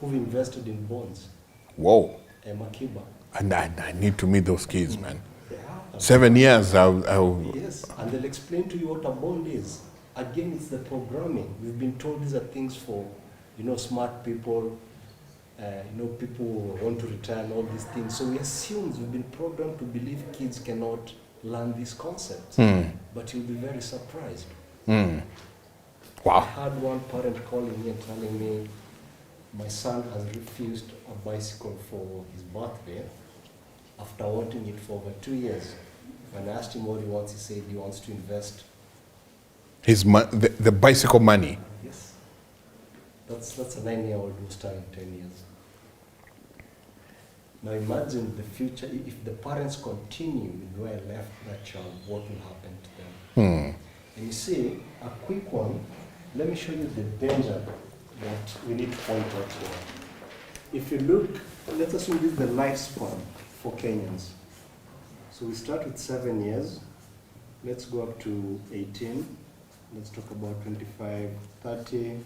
who've invested in bonds. Whoa. Makiba. And I need to meet those kids, man. Yeah. 7 years, Yes, and they'll explain to you what a bond is. Again, it's the programming. We've been told these are things for, smart people, people who want to retire and all these things. So we assume we've been programmed to believe kids cannot learn these concepts. But you'll be very surprised. I Wow. had one parent calling me and telling me my son has refused a bicycle for his birthday after wanting it for over 2 years. When I asked him what he wants, he said he wants to invest. The bicycle money. Yes. That's a 9-year-old who's turning 10 years. Now imagine the future, if the parents continue with where I left that child, what will happen to them? And you see, a quick one, let me show you the danger that we need to point out here. If you look, let's assume this is the lifespan for Kenyans. So we start with 7 years. Let's go up to 18. Let's talk about 25, 30,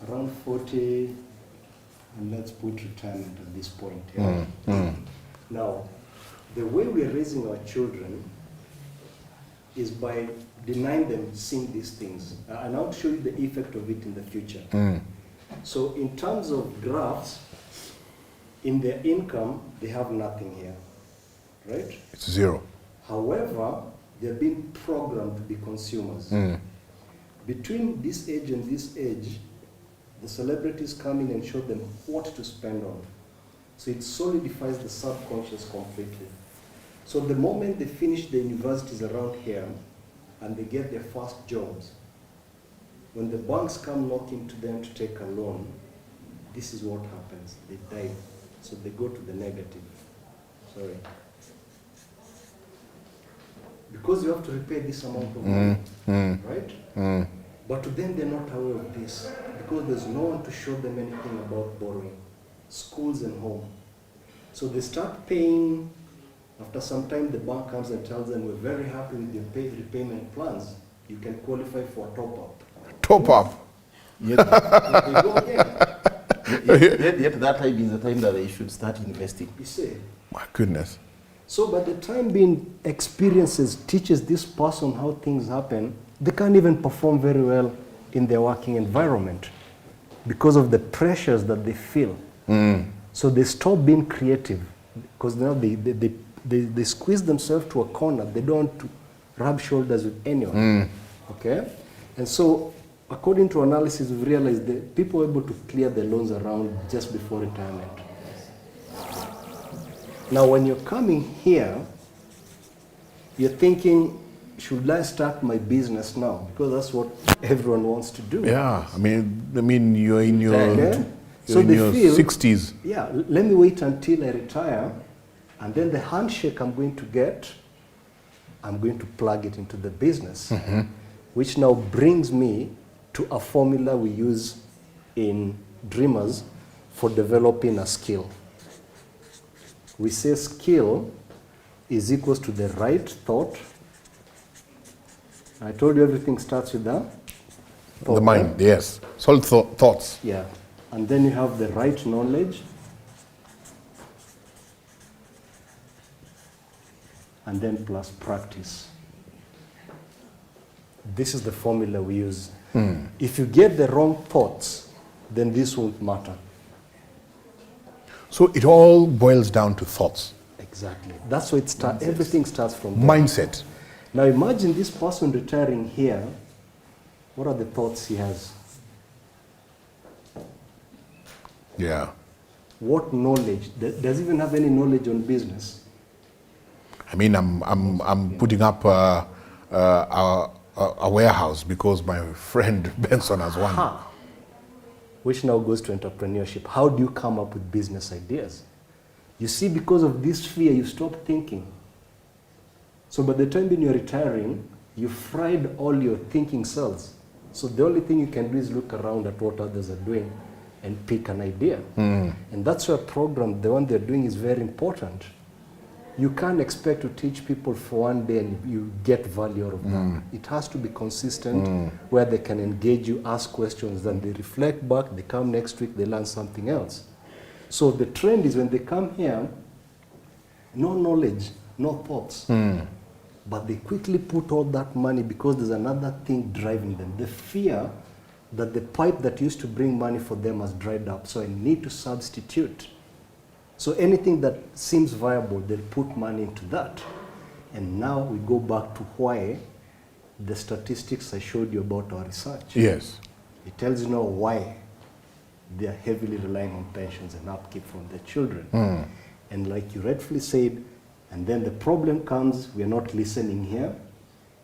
around 40, and let's put retirement at this point. Yeah? Now, the way we're raising our children is by denying them seeing these things. And I'll show you the effect of it in the future. So in terms of graphs, in their income, they have nothing here, right? It's 0. However, they're being programmed to be consumers. Between this age and this age, the celebrities come in and show them what to spend on. So it solidifies the subconscious completely. So the moment they finish the universities around here and they get their first jobs, when the banks come knocking to them to take a loan, this is what happens. They die. So they go to the negative. Sorry. Because you have to repay this amount of money, right? But to them, they're not aware of this because there's no one to show them anything about borrowing, schools and home. So they start paying. After some time, the bank comes and tells them, we're very happy with your repayment plans. You can qualify for a top-up. Top up. Yet they go again. Yet that time is the time that they should start investing. You see? My goodness. So by the time being experiences teaches this person how things happen, they can't even perform very well in their working environment because of the pressures that they feel. So they stop being creative because now they squeeze themselves to a corner. They don't want to rub shoulders with anyone. Okay? And so according to analysis, we realized that people were able to clear their loans around just before retirement. Now, when you're coming here, you're thinking, should I start my business now? Because that's what everyone wants to do. Yeah, I mean, you're in your, Okay? So in they your feel, 60s. yeah, let me wait until I retire, and then the handshake I'm going to get, I'm going to plug it into the business, which now brings me to a formula we use in Dreamers for developing a skill. We say skill is equals to the right thought. I told you everything starts with the thought, The mind, right? yes. Solid thoughts. Yeah. And then you have the right knowledge. And then plus practice. This is the formula we use. If you get the wrong thoughts, then this won't matter. So it all boils down to thoughts. Exactly. That's why it starts. Everything starts from there. Mindset. Now imagine this person retiring here. What are the thoughts he has? Yeah. What knowledge? Does he even have any knowledge on business? I mean, I'm putting up a warehouse because my friend Benson has one. Ha! Which now goes to entrepreneurship. How do you come up with business ideas? You see, because of this fear, you stop thinking. So by the time when you're retiring, you fried all your thinking cells. So the only thing you can do is look around at what others are doing and pick an idea. And that's why a program, the one they're doing, is very important. You can't expect to teach people for one day and you get value out of that. It has to be consistent, where they can engage you, ask questions, then they reflect back, they come next week, they learn something else. So the trend is when they come here, no knowledge, no thoughts. But they quickly put all that money because there's another thing driving them. The fear that the pipe that used to bring money for them has dried up, so I need to substitute. So anything that seems viable, they'll put money into that. And now we go back to why the statistics I showed you about our research. Yes. It tells you now why they are heavily relying on pensions and upkeep from their children. And like you rightfully said, and then the problem comes, we are not listening here,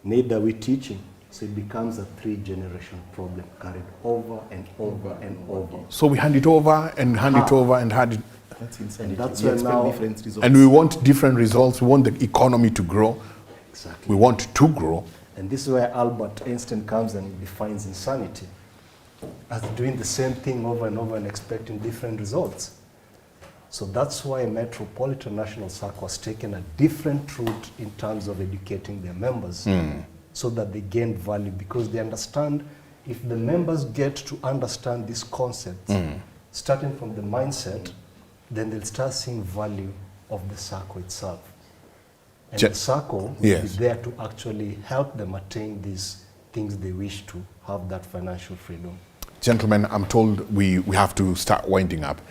neither are we teaching. So it becomes a 3-generation problem carried over and over and over. So we hand it over and hand it over and hand it. That's insanity. And that's We where expect now- different results. And we want different results. We want the economy to grow. Exactly. We want to grow. And this is where Albert Einstein comes and defines insanity as doing the same thing over and over and expecting different results. So that's why Metropolitan National Sacco has taken a different route in terms of educating their members so that they gain value, because they understand if the members get to understand these concepts, starting from the mindset, then they'll start seeing value of the Sacco itself. And the Sacco will be there to actually help them attain these things they wish to have, that financial freedom. Gentlemen, I'm told we have to start winding up.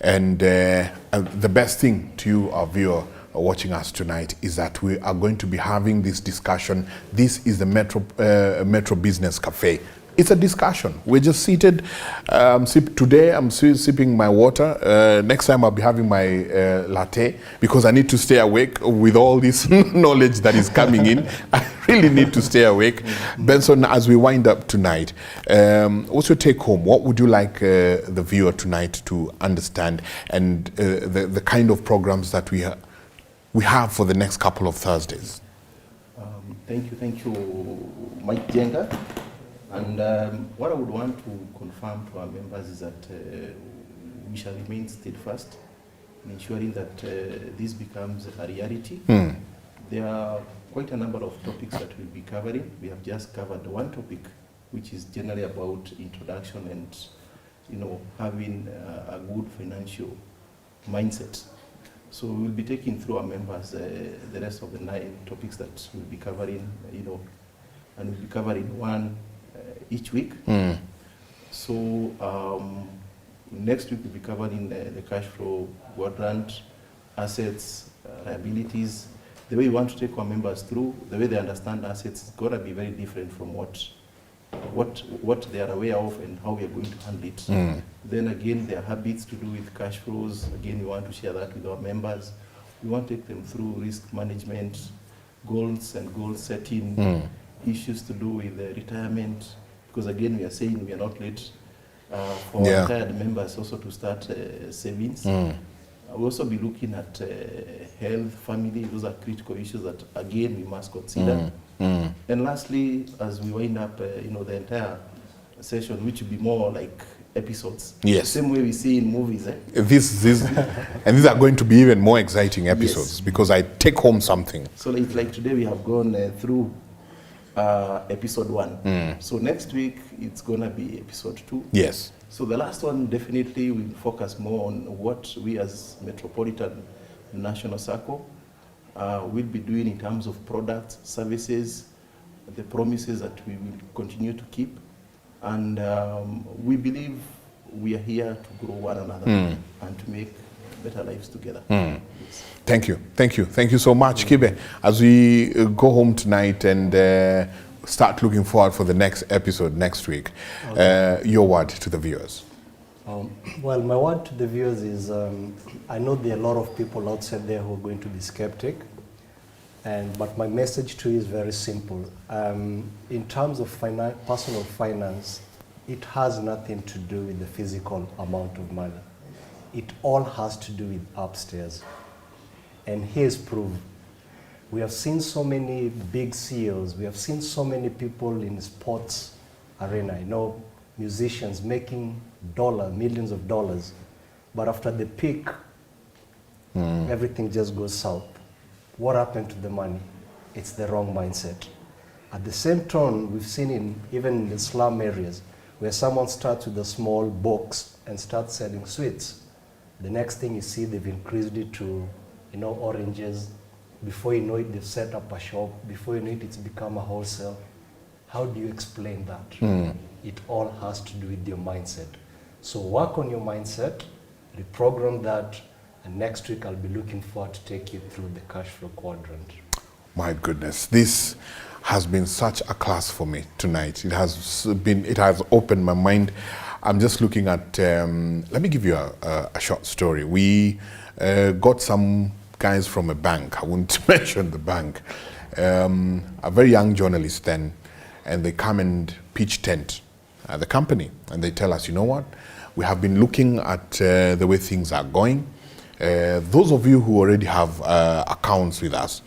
And the best thing to you, our viewer, watching us tonight, is that we are going to be having this discussion. This is the Metro Business Cafe. It's a discussion. We're just seated. Today, I'm sipping my water. Next time, I'll be having my latte, because I need to stay awake with all this knowledge that is coming in. I really need to stay awake. Benson, as we wind up tonight, what's your take home? What would you like the viewer tonight to understand, and the kind of programs that we have for the next couple of Thursdays? Thank you, Mike Jenga. And what I would want to confirm to our members is that we shall remain steadfast in ensuring that this becomes a reality. There are quite a number of topics that we'll be covering. We have just covered one topic which is generally about introduction and, having a good financial mindset. So we'll be taking through our members the rest of the 9 topics that we'll be covering, and we'll be covering one each week. So next week we'll be covering the cash flow quadrant, assets, liabilities. The way we want to take our members through, the way they understand assets is going to be very different from what they are aware of and how we are going to handle it. Then again, their habits to do with cash flows, again, we want to share that with our members. We want to take them through risk management, goals and goal setting, issues to do with retirement, because again, we are saying we are not late for retired members also to start savings. We'll also be looking at health, family. Those are critical issues that, again, we must consider. And lastly, as we wind up, the entire session, which will be more like episodes. Yes. Same way we see in movies. And these are going to be even more exciting episodes, because I take home something. So it's like today we have gone through episode 1. So next week it's going to be episode 2. Yes. So the last one definitely will focus more on what we as Metropolitan National Sacco will be doing in terms of products, services, the promises that we will continue to keep. And we believe we are here to grow one another and to make better lives together. Yes. Thank you. Thank you. Thank you so much, Kibe. As we go home tonight and start looking forward for the next episode next week, your word to the viewers. Well, my word to the viewers is, I know there are a lot of people outside there who are going to be skeptic, but my message to you is very simple. In terms of personal finance, it has nothing to do with the physical amount of money. It all has to do with upstairs. And here's proof. We have seen so many big CEOs, we have seen so many people in the sports arena, musicians making millions of dollars, but after the peak, everything just goes south. What happened to the money? It's the wrong mindset. At the same tone, we've seen even in the slum areas, where someone starts with a small box and starts selling sweets. The next thing you see, they've increased it to, oranges. Before you know it, they've set up a shop. Before you know it, it's become a wholesale. How do you explain that? It all has to do with your mindset. So work on your mindset, reprogram that, and next week I'll be looking forward to take you through the cash flow quadrant. My goodness, this has been such a class for me tonight. It has opened my mind. I'm just looking at, let me give you a short story. We got some guys from a bank, I won't mention the bank, a very young journalist then, and they come and pitch tent at the company, and they tell us, you know what, we have been looking at the way things are going. Those of you who already have accounts with us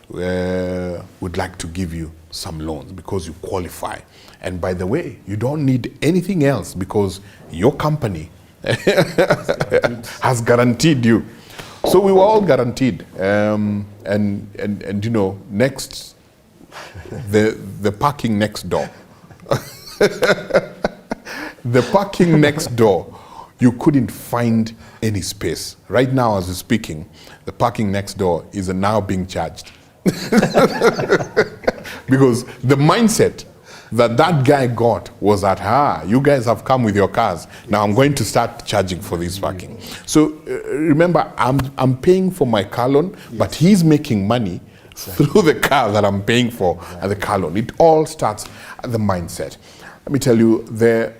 would like to give you some loans because you qualify. And by the way, you don't need anything else because your company has guaranteed you. So we were all guaranteed. And next, the parking next door. The parking next door, you couldn't find any space. Right now, as we're speaking, the parking next door is now being charged. Because the mindset that guy got was that, you guys have come with your cars. Now I'm going to start charging for this parking. So remember, I'm paying for my car loan, but he's making money through the car that I'm paying for at the car loan. It all starts at the mindset. Let me tell you, the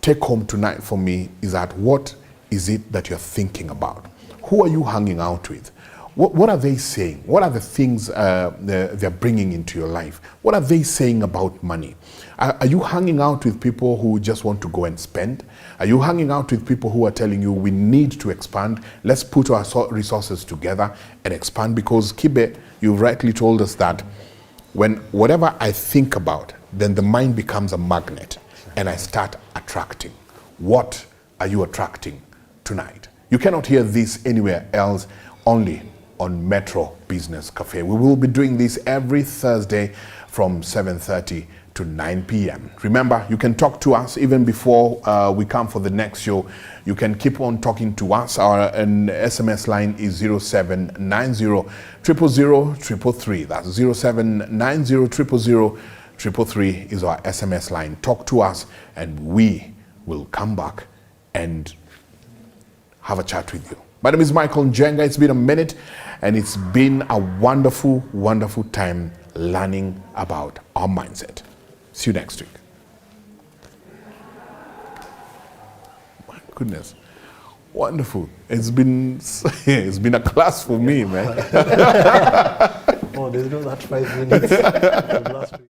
take home tonight for me is that what is it that you're thinking about? Who are you hanging out with? What are they saying? What are the things they're bringing into your life? What are they saying about money? Are you hanging out with people who just want to go and spend? Are you hanging out with people who are telling you we need to expand? Let's put our resources together and expand, because Kibe, you rightly told us that when whatever I think about, then the mind becomes a magnet and I start attracting. What are you attracting tonight? You cannot hear this anywhere else, only on Metro Business Cafe. We will be doing this every Thursday from 7:30 to 9 p.m. Remember, you can talk to us even before we come for the next show. You can keep on talking to us. Our SMS line is 0790 000 333. That's 0790 000 333 is our SMS line. Talk to us and we will come back and have a chat with you. My name is Michael Njenga. It's been a minute and it's been a wonderful, wonderful time learning about our mindset. See you next week. My goodness. Wonderful. It's been a class for me, man. Oh, there's no that 5 minutes from last week.